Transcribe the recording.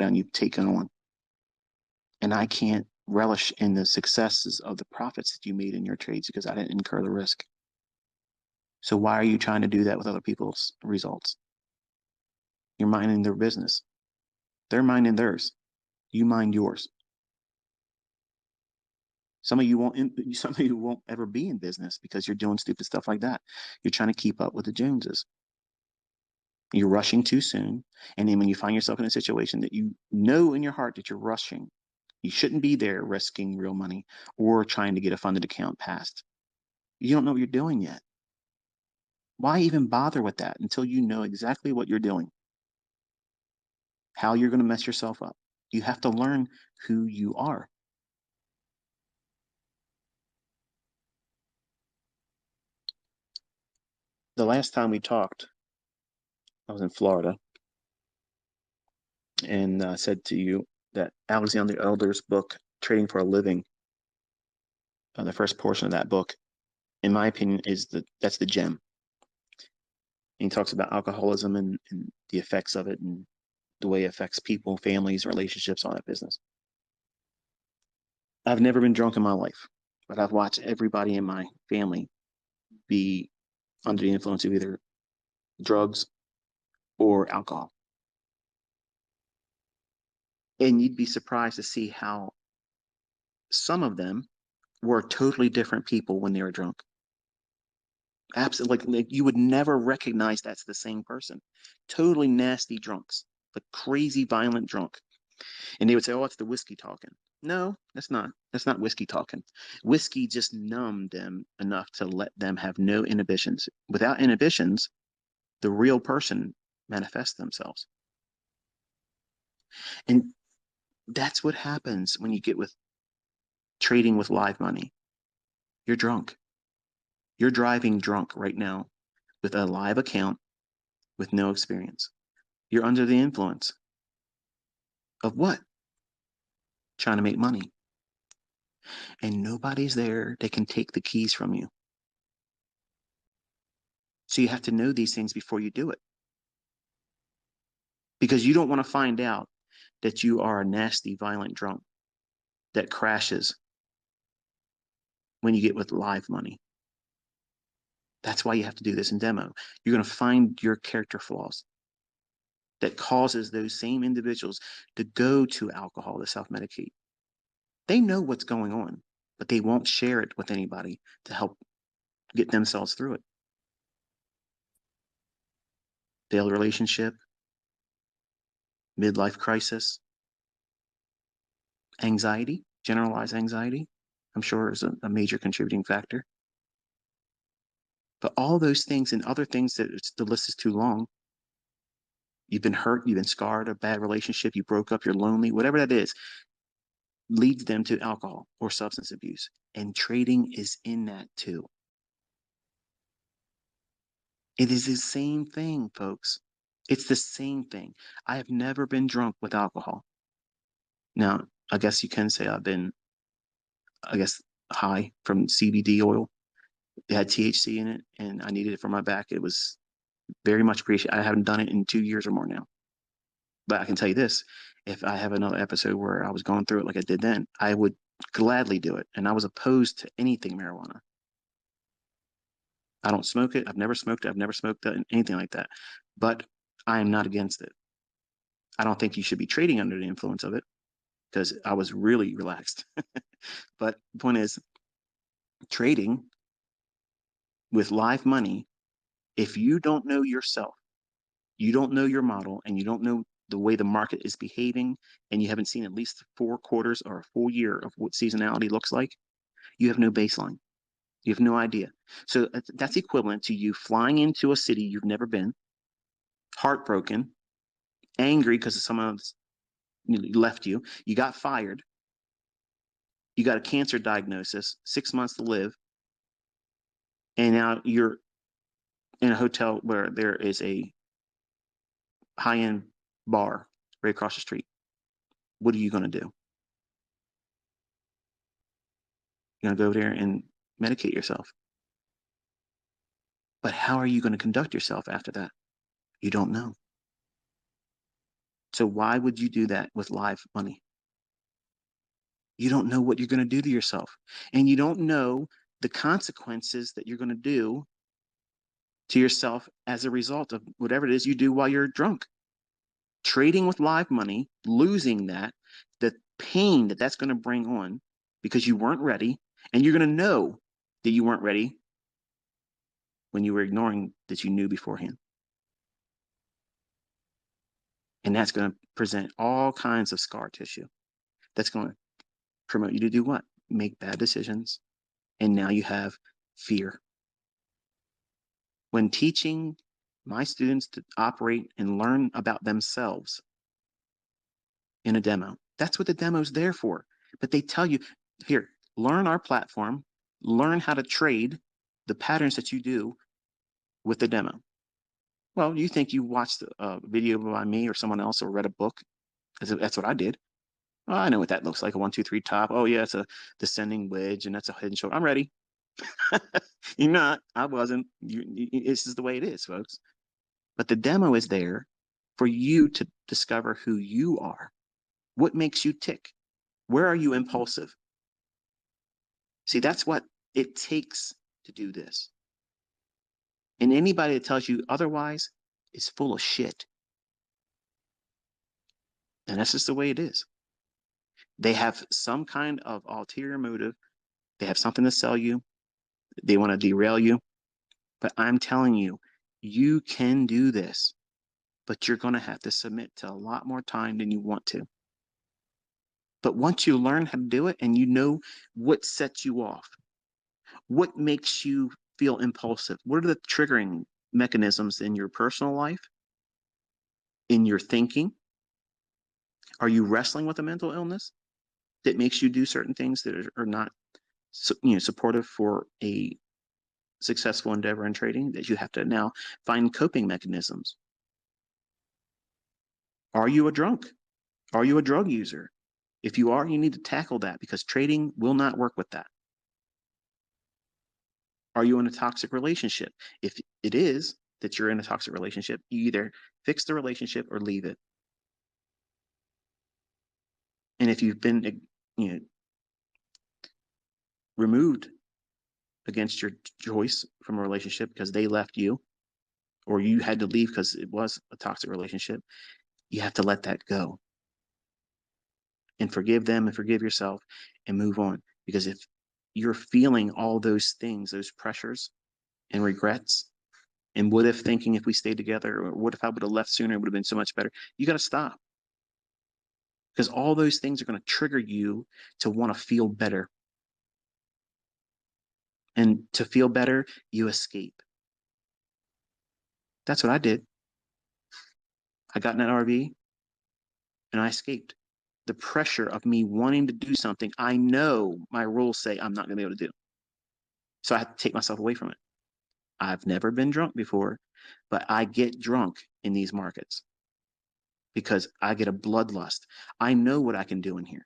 and you've taken on. And I can't relish in the successes of the profits that you made in your trades because I didn't incur the risk. So why are you trying to do that with other people's results? You're minding their business. They're minding theirs. You mind yours. Some of you won't ever be in business because you're doing stupid stuff like that. You're trying to keep up with the Joneses. You're rushing too soon. And then when you find yourself in a situation that you know in your heart that you're rushing, you shouldn't be there risking real money or trying to get a funded account passed. You don't know what you're doing yet. Why even bother with that until you know exactly what you're doing, how you're going to mess yourself up? You have to learn who you are. The last time we talked, I was in Florida, and I said to you that Alexander the Elder's book, Trading for a Living, the first portion of that book, in my opinion, that's the gem. And he talks about alcoholism and the effects of it and the way it affects people, families, relationships, all that business. I've never been drunk in my life, but I've watched everybody in my family be under the influence of either drugs or alcohol. And you'd be surprised to see how some of them were totally different people when they were drunk. Absolutely, like you would never recognize that's the same person. Totally nasty drunks, the crazy violent drunk. And they would say, "Oh, it's the whiskey talking." No, that's not. That's not whiskey talking. Whiskey just numbed them enough to let them have no inhibitions. Without inhibitions, the real person manifests themselves. And that's what happens when you get with trading with live money. You're drunk. You're driving drunk right now with a live account with no experience. You're under the influence of what? Trying to make money. And nobody's there that can take the keys from you. So you have to know these things before you do it. Because you don't want to find out that you are a nasty, violent drunk that crashes when you get with live money. That's why you have to do this in demo. You're going to find your character flaws that causes those same individuals to go to alcohol to self-medicate. They know what's going on, but they won't share it with anybody to help get themselves through it. Failed relationship, midlife crisis, anxiety, generalized anxiety, I'm sure is a major contributing factor. But all those things and other things that the list is too long. You've been hurt, you've been scarred, a bad relationship, you broke up, you're lonely, whatever that is, leads them to alcohol or substance abuse. And trading is in that too. It is the same thing, folks. It's the same thing. I have never been drunk with alcohol. Now, I guess you can say I've been, I guess, high from CBD oil. It had THC in it, and I needed it for my back. It was very much appreciated. I haven't done it in 2 years or more now. But I can tell you this, if I have another episode where I was going through it like I did then, I would gladly do it. And I was opposed to anything marijuana. I don't smoke it. I've never smoked it. I've never smoked anything like that. But I am not against it. I don't think you should be trading under the influence of it because I was really relaxed. But the point is, trading with live money, if you don't know yourself, you don't know your model, and you don't know the way the market is behaving, and you haven't seen at least 4 quarters or a full year of what seasonality looks like, you have no baseline. You have no idea. So that's equivalent to you flying into a city you've never been, heartbroken, angry because someone left you, you got fired, you got a cancer diagnosis, 6 months to live, and now you're in a hotel where there is a high-end bar right across the street. What are you going to do? You're going to go over there and medicate yourself. But how are you going to conduct yourself after that? You don't know. So why would you do that with live money? You don't know what you're going to do to yourself, and you don't know the consequences that you're going to do to yourself as a result of whatever it is you do while you're drunk. Trading with live money, losing that, the pain that that's going to bring on because you weren't ready, and you're going to know that you weren't ready when you were ignoring that you knew beforehand. And that's going to present all kinds of scar tissue. That's going to promote you to do what? Make bad decisions. And now you have fear. When teaching my students to operate and learn about themselves in a demo, that's what the demo is there for. But they tell you, here, learn our platform, learn how to trade the patterns that you do with the demo. Well, you think you watched a video by me or someone else or read a book? That's what I did. Oh, I know what that looks like, a 1, 2, 3 top. Oh yeah, it's a descending wedge and that's a head and shoulder. I'm ready. You're not. I wasn't. This is the way it is, folks. But the demo is there for you to discover who you are. What makes you tick? Where are you impulsive? See, that's what it takes to do this. And anybody that tells you otherwise is full of shit. And that's just the way it is. They have some kind of ulterior motive. They have something to sell you. They want to derail you. But I'm telling you, you can do this, but you're going to have to submit to a lot more time than you want to. But once you learn how to do it and you know what sets you off, what makes you feel impulsive, what are the triggering mechanisms in your personal life, in your thinking? Are you wrestling with a mental illness that makes you do certain things that are not supportive for a successful endeavor in trading, that you have to now find coping mechanisms? Are you a drunk? Are you a drug user? If you are, you need to tackle that because trading will not work with that. Are you in a toxic relationship? If it is that you're in a toxic relationship, you either fix the relationship or leave it. And if you've been removed against your choice from a relationship because they left you, or you had to leave because it was a toxic relationship, you have to let that go and forgive them and forgive yourself and move on. Because if you're feeling all those things, those pressures and regrets, and what if thinking if we stayed together, or what if I would have left sooner, it would have been so much better, you got to stop. Because all those things are going to trigger you to want to feel better. And to feel better, you escape. That's what I did. I got in that RV and I escaped. The pressure of me wanting to do something I know my rules say I'm not going to be able to do. So I have to take myself away from it. I've never been drunk before, but I get drunk in these markets because I get a bloodlust. I know what I can do in here.